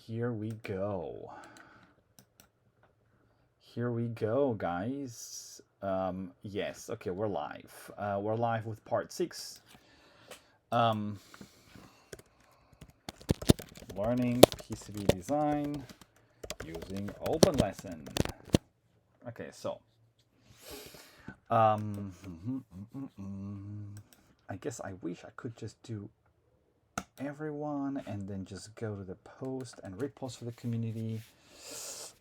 here we go. Here we go, guys. Yes, okay, we're live. We're live with part 6. Learning PCB design using Open Lesson. Okay, so I guess I wish I could just do everyone and then just go to the post and repost for the community.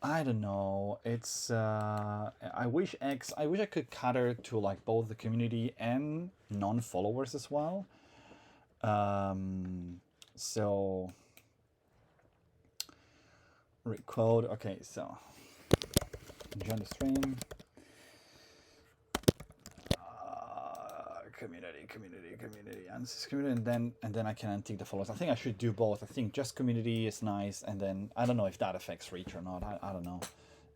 I don't know. It's I wish I could cater to like both the community and non-followers as well. So record. Okay, so join the stream. Community, and then I can untick the followers. I think I should do both. I think just community is nice, and then I don't know if that affects reach or not. I don't know.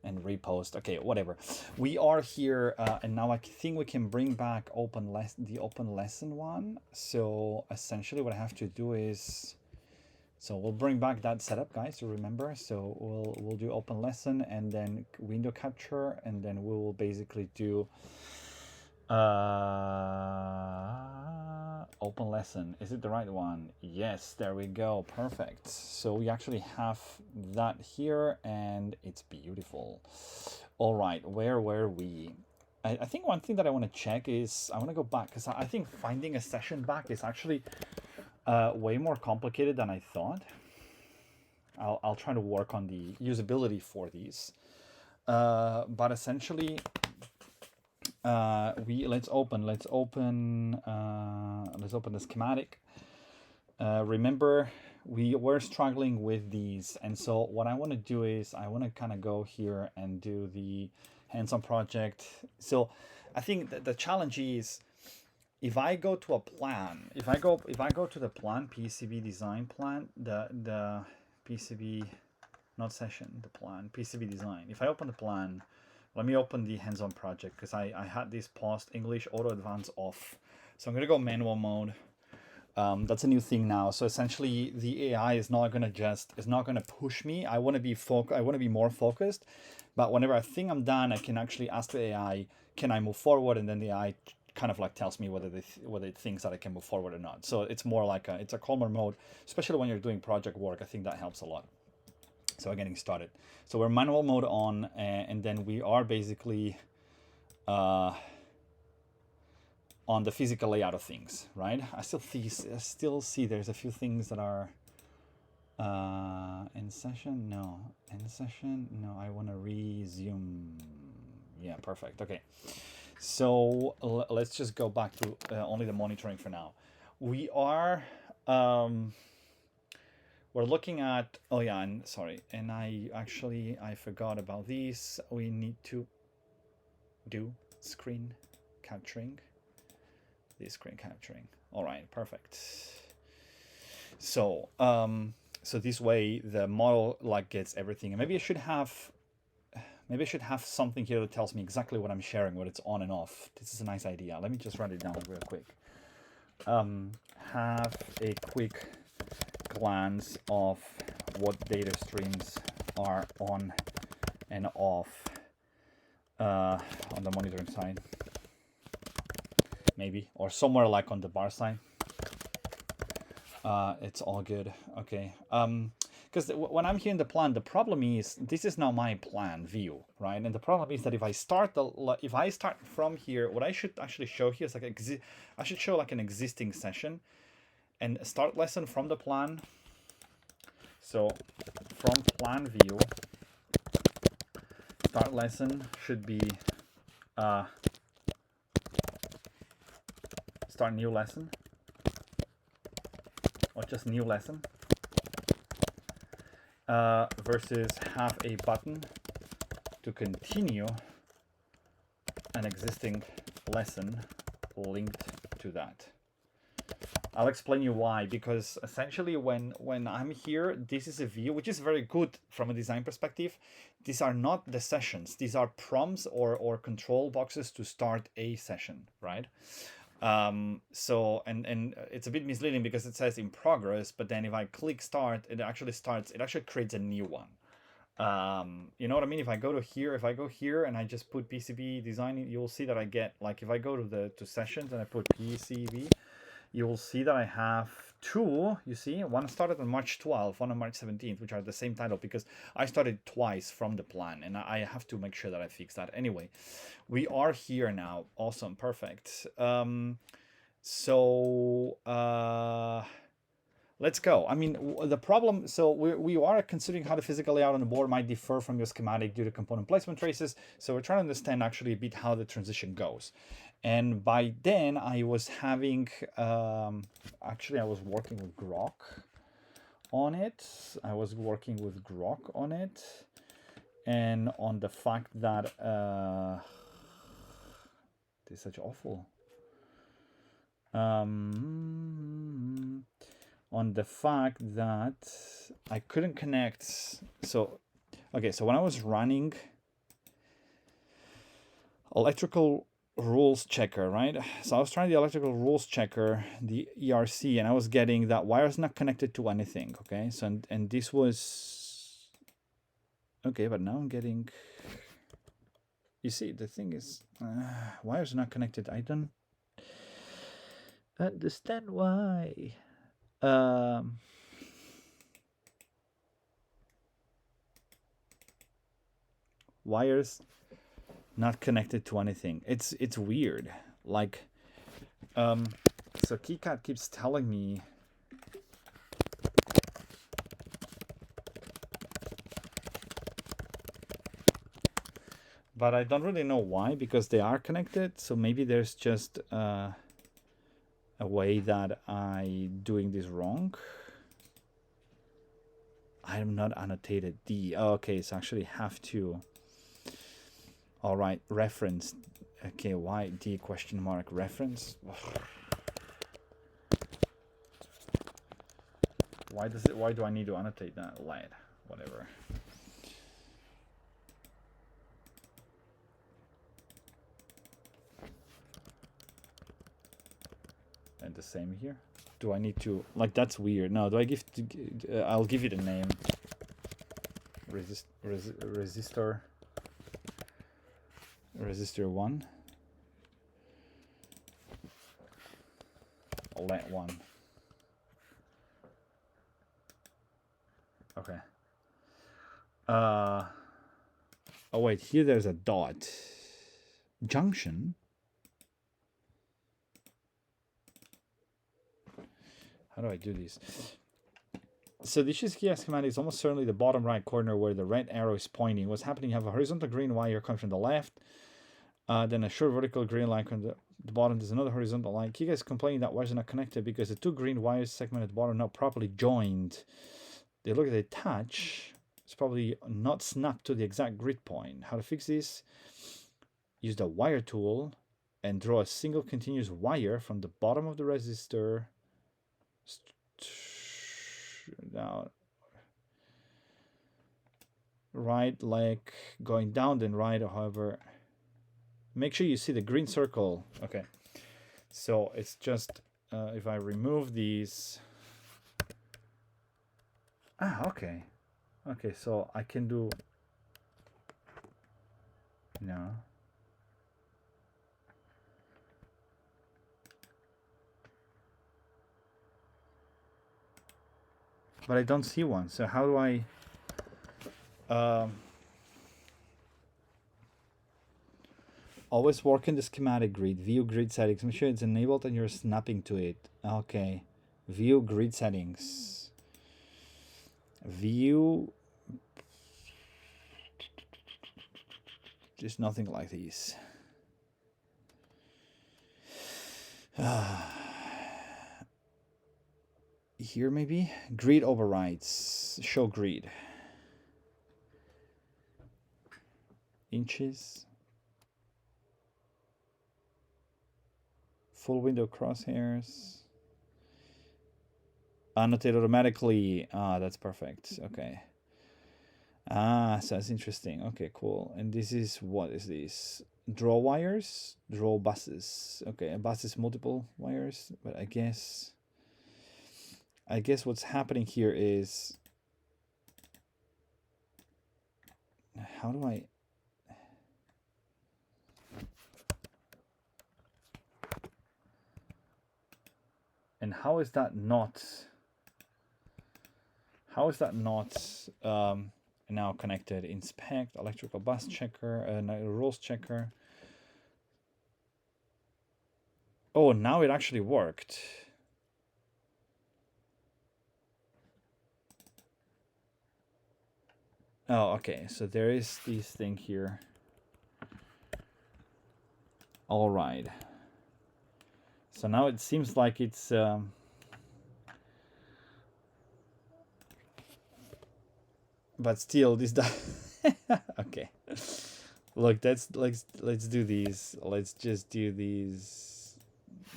And repost. Okay, whatever. We are here, and now I think we can bring back the open lesson one. So essentially, what I have to do is, so we'll bring back that setup, guys. To remember. So we'll do open lesson and then window capture, and then we will basically do. Open lesson. Is it the right one? Yes, there we go. Perfect. So we actually have that here and it's beautiful. All right, where were we? I think one thing that I want to check is I want to go back because I think finding a session back is actually way more complicated than I thought. I'll try to work on the usability for these. But essentially, let's open the schematic. Remember, we were struggling with these, and so what I want to do is I want to kind of go here and do the hands-on project. So I think that the challenge is if I go to a plan, if I go to the plan, PCB design plan, the PCB, not session, the plan, PCB design. If I open the plan, let me open the hands-on project because I had this paused English auto advance off. So I'm gonna go manual mode. That's a new thing now. So essentially the AI is not gonna push me. I wanna be more focused. But whenever I think I'm done, I can actually ask the AI, can I move forward? And then the AI kind of like tells me whether it thinks that I can move forward or not. So it's more like it's a calmer mode, especially when you're doing project work. I think that helps a lot. So we're getting started. So we're manual mode on, and then we are basically on the physical layout of things, right? I still see there's a few things that are in session. No, in session. No, I want to resume. Yeah, perfect. Okay. So let's just go back to only the monitoring for now. We are. We're looking at, oh yeah, and sorry, and I forgot about these. We need to do screen capturing. This screen capturing. All right, perfect. So, so this way the model like gets everything. And maybe I should have something here that tells me exactly what I'm sharing, what it's on and off. This is a nice idea. Let me just write it down real quick. Have a quick glance of what data streams are on and off on the monitoring side, maybe, or somewhere like on the bar side. It's all good. Okay. Because when I'm here in the plan, the problem is this is now my plan view, right? And the problem is that if I start from here, what I should actually show here is like I should show like an existing session and start lesson from the plan. So from plan view, start lesson should be start new lesson or just new lesson versus have a button to continue an existing lesson linked to that. I'll explain you why, because essentially when I'm here, this is a view, which is very good from a design perspective. These are not the sessions. These are prompts or control boxes to start a session, right? So and it's a bit misleading because it says in progress, but then if I click start, it actually starts. It actually creates a new one. You know what I mean? If I go here and I just put PCB design, you'll see that I get, like, if I go to sessions and I put PCB, you will see that I have two. You see, one started on March 12th, one on March 17th, which are the same title because I started twice from the plan, and I have to make sure that I fix that. Anyway, we are here now. Awesome, perfect. So let's go. I mean, the problem, so we are considering how the physical layout on the board might differ from your schematic due to component placement traces. So we're trying to understand actually a bit how the transition goes. And by then I was having, actually I was working with Grok on it. And on the fact that, this is such awful. On the fact that I couldn't connect. So, okay, so when I was running electrical rules checker, right? So I was trying the electrical rules checker, the ERC, and I was getting that wire's not connected to anything, okay? So, and this was, okay, but now I'm getting, you see, the thing is, wire's not connected. I don't understand why. Wires not connected to anything. It's weird. Like, so KiCad keeps telling me but I don't really know why, because they are connected. So maybe there's just a way that I'm doing this wrong. I'm not annotated D. Oh, okay, so actually have to. All right, reference. Okay, why D question mark reference? Why do I need to annotate that? Light, whatever. And the same here. Do I need to, like, that's weird. No, do I give I'll give it a name. Resistor 1. Let 1. Okay. Oh wait, here there's a dot. Junction. How do I do this? So this is key schematic is almost certainly the bottom right corner where the red arrow is pointing. What's happening? You have a horizontal green wire coming from the left. Then a short vertical green line from the bottom. There's another horizontal line. Key guys complaining that wires are not connected because the two green wires segment at the bottom are not properly joined. They look at the touch. It's probably not snapped to the exact grid point. How to fix this? Use the wire tool and draw a single continuous wire from the bottom of the resistor. Now, right leg going down, then right. However, make sure you see the green circle. Okay, so it's just if I remove these. Okay. Okay, so I can do. No. But I don't see one. So how do I? Always work in the schematic grid. View grid settings. Make sure it's enabled and you're snapping to it. Okay. View grid settings. View. Just nothing like these. Here maybe? Grid overrides. Show grid. Inches. Full window crosshairs. Annotate automatically. That's perfect. Okay. Ah, so that's interesting. Okay, cool. And this is, what is this? Draw wires, draw buses. Okay, a bus is multiple wires, but I guess what's happening here is, how do I, and how is that not, now connected? Inspect, electrical bus checker, rules checker. Oh, now it actually worked. Oh, okay. So there is this thing here. All right. So now it seems like it's but still this does. Okay. Look, let's do these. Let's just do these.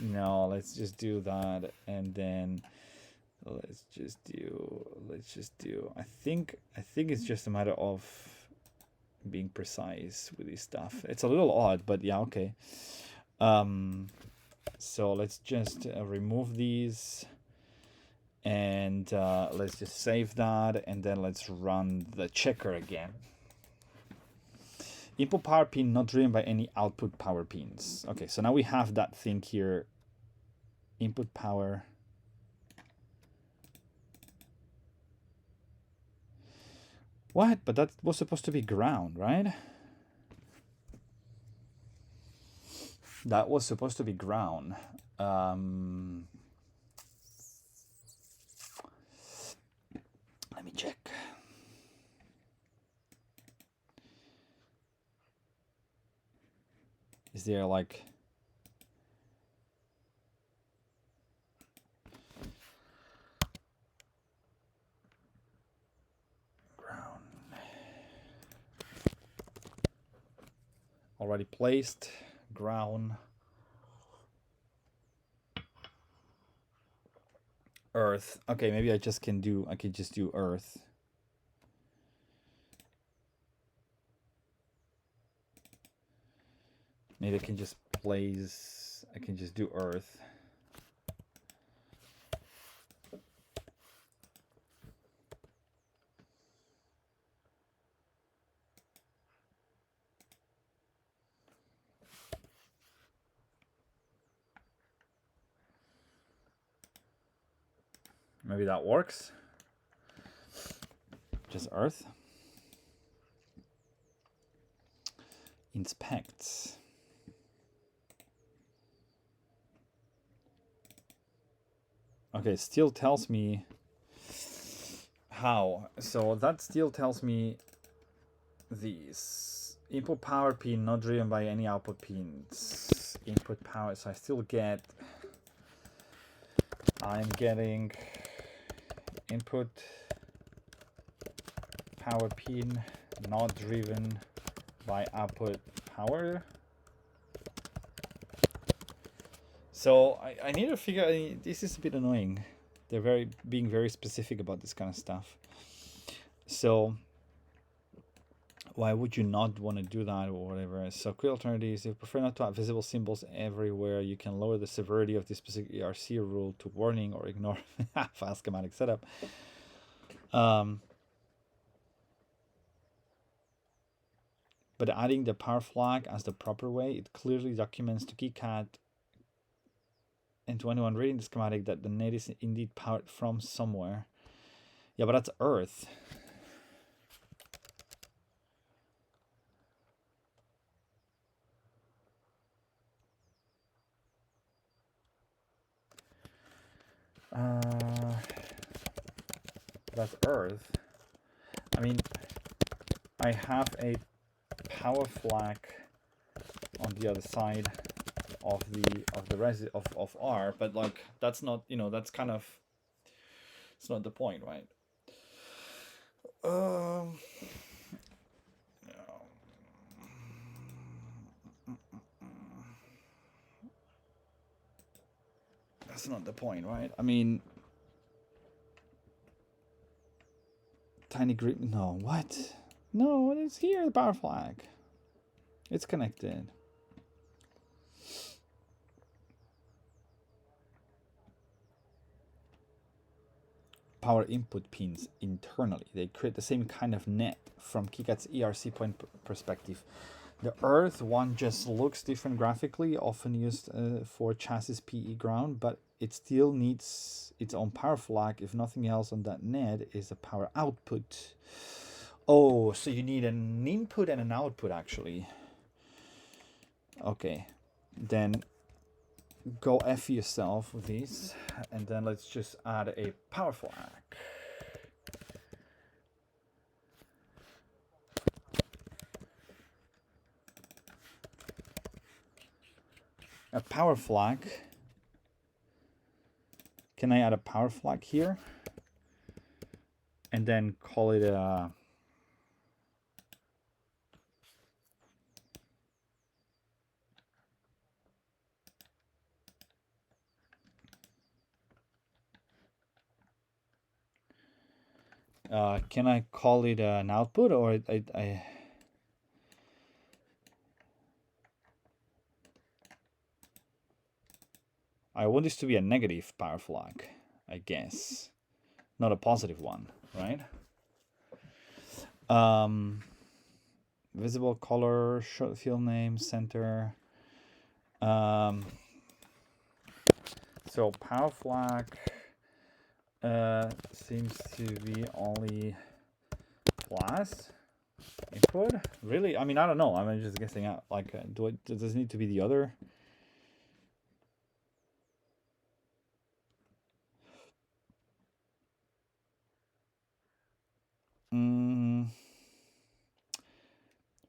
No, let's just do that, and then let's just do. I think it's just a matter of being precise with this stuff. It's a little odd, but yeah, okay. So let's just remove these, and let's just save that, and then let's run the checker again. Input power pin not driven by any output power pins. Okay, so now we have that thing here. Input power. What? But that was supposed to be ground, right? That was supposed to be ground. Let me check. Is there like... ground. Already placed. Ground. Earth. Okay, maybe I could just do earth. Maybe I can just do earth. Maybe that works. Just earth. Inspect. Okay, it still tells me how. So that still tells me these. Input power pin not driven by any output pins. Input power, so I'm getting input power pin not driven by output power. So I need to figure. This is a bit annoying. They're being very specific about this kind of stuff. So why would you not want to do that or whatever? So quick alternatives: if you prefer not to have visible symbols everywhere, you can lower the severity of this specific ERC rule to warning or ignore file schematic setup. But adding the power flag as the proper way, it clearly documents to KiCad and to anyone reading the schematic that the net is indeed powered from somewhere. Yeah, but that's Earth. That's Earth. I mean, I have a power flag on the other side of the of R, but like that's not, that's kind of, it's not the point, right? That's not the point, right? I mean, Tiny green. No, what? No, it's here, the power flag. It's connected. Power input pins internally. They create the same kind of net from KiCad's ERC point perspective. The Earth one just looks different graphically, often used for chassis PE ground, but it still needs its own power flag. If nothing else on that net is a power output. Oh, so you need an input and an output actually. Okay, then go F yourself with these, and then let's just add a power flag. A power flag. Can I add a power flag here? And then call it a... can I call it an output, or I want this to be a negative power flag, I guess, not a positive one, right? Visible color, short field name, center. So power flag seems to be only plus input. Really? I mean, I don't know. I'm just guessing out. Like, does this need to be the other?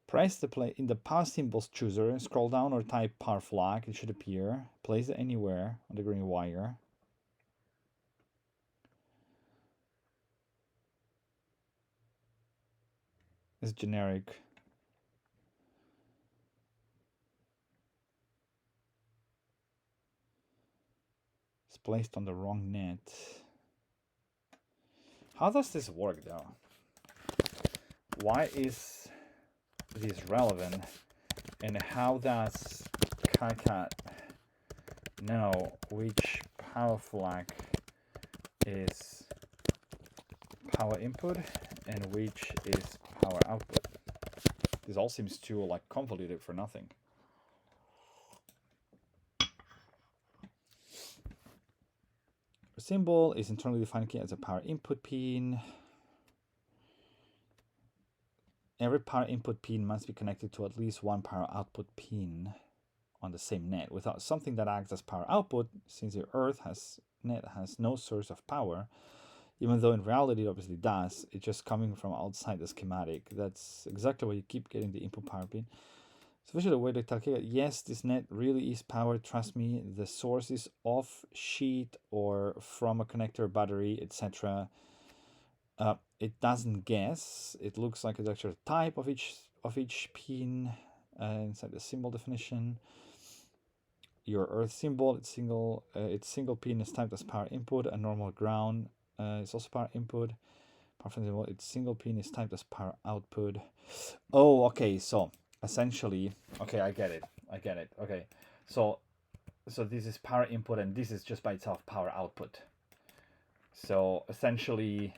Press the play in the power symbols chooser. Scroll down or type power flag. It should appear. Place it anywhere on the green wire. It's generic. It's placed on the wrong net. How does this work though? Why is this relevant? And how does KiCad know which power flag is power input and which is power output? This all seems too like convoluted for nothing. The symbol is internally defined as a power input pin. Every power input pin must be connected to at least one power output pin on the same net. Without something that acts as power output, since the Earth net has no source of power, even though in reality it obviously does, it's just coming from outside the schematic. That's exactly why you keep getting the input power pin. So visually a way to calculate, yes, this net really is powered. Trust me, the source is off sheet or from a connector, battery, etc. It doesn't guess. It looks like it's actually a type of each pin inside the symbol definition. Your Earth symbol, its single pin is typed as power input. A normal ground is also power input. Power symbol, its single pin is typed as power output. Oh, okay. So essentially, okay, I get it. Okay, so this is power input, and this is just by itself power output. So essentially,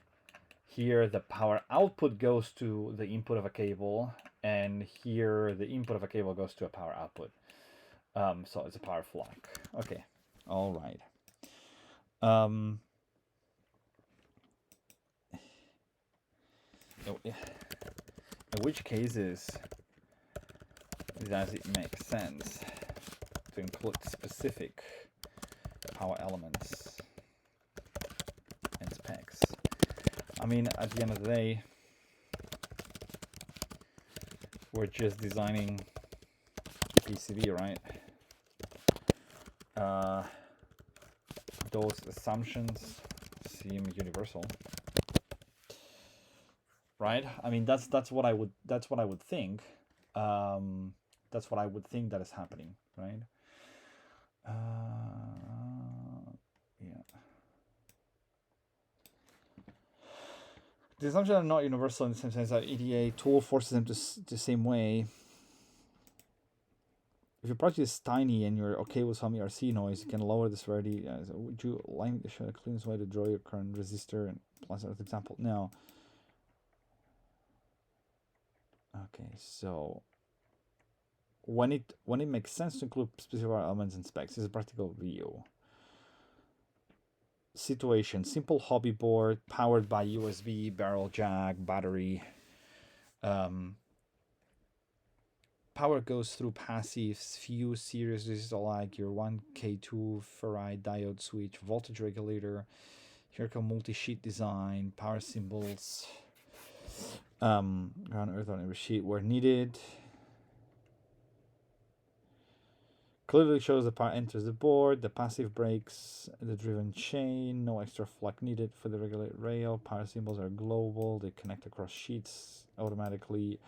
here the power output goes to the input of a cable, and here the input of a cable goes to a power output. So it's a power flag. Okay, all right. In which cases does it make sense to include specific power elements and specs? I mean, at the end of the day, we're just designing PCB, right? Those assumptions seem universal, right? I mean, that's what I would think. That's what I would think that is happening, right? Yeah. the assumptions are not universal in the same sense that EDA tool forces them to the same way. If your project is tiny and you're okay with some ERC noise, you can lower the severity. So would you like me to show the cleanest way to draw your current resistor and plus as example? No. Okay, so when it makes sense to include specific elements and specs, this is a practical view. Situation: simple hobby board powered by USB, barrel jack, battery. Power goes through passives, few series resistors like your 1K2 ferrite diode switch, voltage regulator, hierarchical multi-sheet design, power symbols, ground earth on every sheet where needed. Clearly shows the power enters the board, the passive breaks the driven chain, no extra flux needed for the regulated rail. Power symbols are global, they connect across sheets automatically.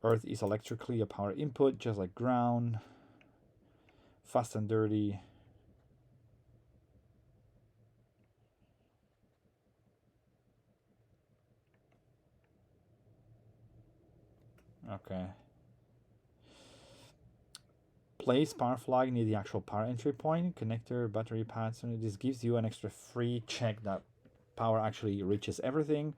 Earth is electrically a power input, just like ground. Fast and dirty. Okay. Place power flag near the actual power entry point, connector, battery pads. And this gives you an extra free check that power actually reaches everything.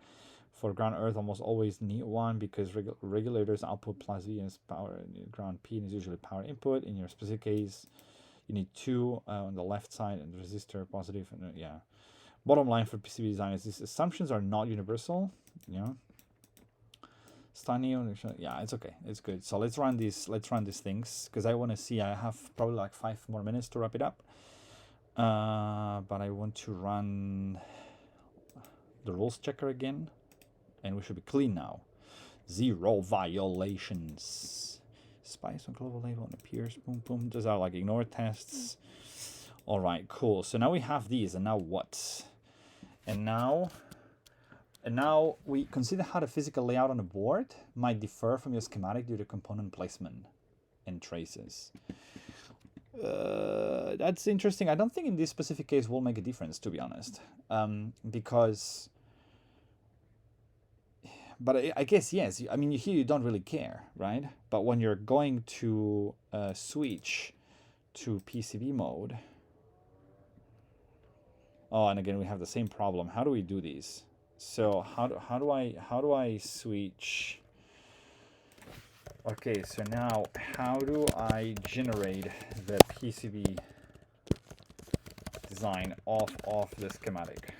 For ground earth, almost always need one because regulators output plus V is power. Ground P is usually power input. In your specific case, you need two on the left side and resistor positive. And yeah. Bottom line for PCB design is these assumptions are not universal. Yeah. Yeah, it's okay. It's good. So let's run these things because I want to see. I have probably like 5 more minutes to wrap it up. But I want to run the rules checker again, and we should be clean now. 0 violations. Spice on global label and appears. Boom, boom. Those are like ignore tests. All right, cool. So now we have these, and now what? And now we consider how the physical layout on the board might differ from your schematic due to component placement and traces. That's interesting. I don't think in this specific case will make a difference, to be honest, because. But I guess yes. I mean, here you don't really care, right? But when you're going to switch to PCB mode. Oh, and again we have the same problem. How do we do these? So how do I switch? Okay, so now how do I generate the PCB design off of the schematic?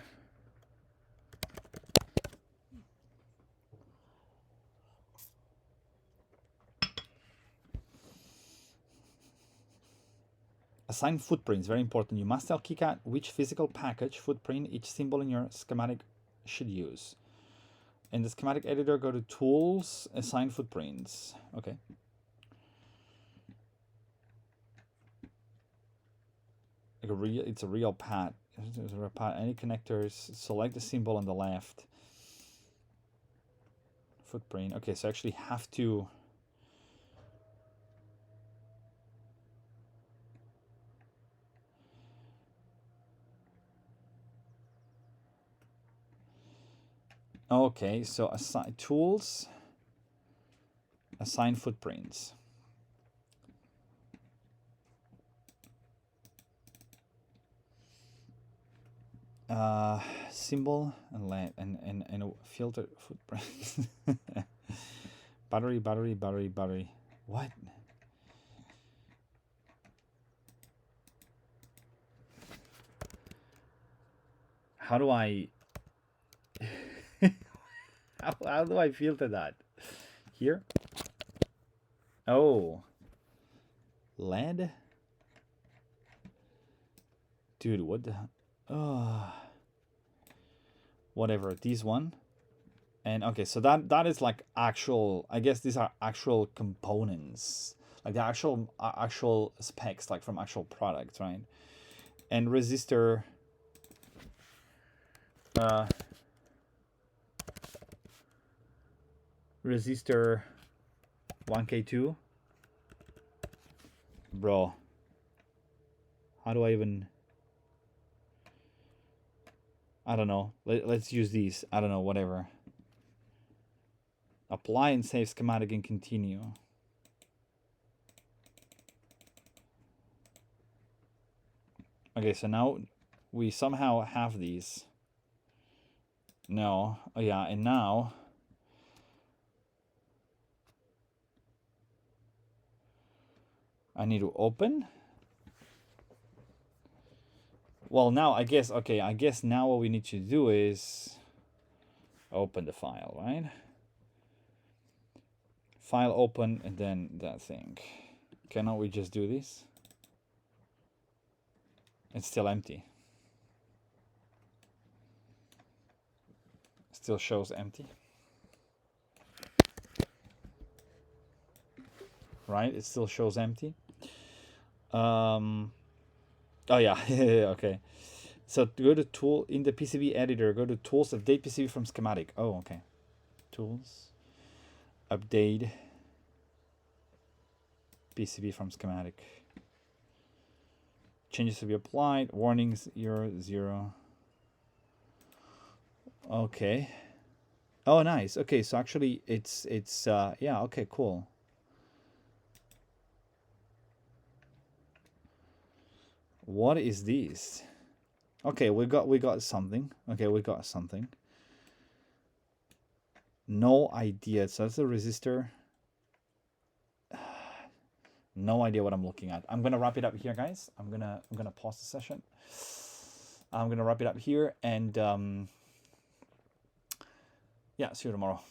Assign footprints, very important. You must tell KiCad which physical package footprint each symbol in your schematic should use. In the schematic editor, go to Tools, Assign Footprints. Okay. It's a real path. Any connectors, select the symbol on the left. Footprint. Okay, so I actually have to. Okay, so assign tools, assign footprints. Symbol and filter footprints. battery. What? How do I? How do I filter that? Here? Oh. Lead? Dude, what the? Whatever. This one. And okay, so that is like actual. I guess these are actual components, like the actual specs, like from actual products, right? And resistor. Resistor 1K2. Bro, how do I even? I don't know. Let's use these. I don't know, whatever. Apply and save schematic and continue. Okay, so now we somehow have these. No. Oh yeah, and now I need to open. Well, now I guess, okay, I guess now what we need to do is open the file, right? File open and then that thing. Cannot we just do this? It's still empty. Still shows empty. Right? It still shows empty. Oh yeah, okay. So go to tool in the PCB editor, go to tools, update PCB from schematic. Oh, okay. Tools, update PCB from schematic. Changes to be applied, warnings 0. Okay. Oh, nice. Okay, so actually it's yeah, okay, cool. What is this? Okay, we got something. Okay, we got something. No idea. So that's a resistor. No idea what I'm looking at. I'm gonna wrap it up here, guys. I'm gonna pause the session. I'm gonna wrap it up here, and yeah, see you tomorrow.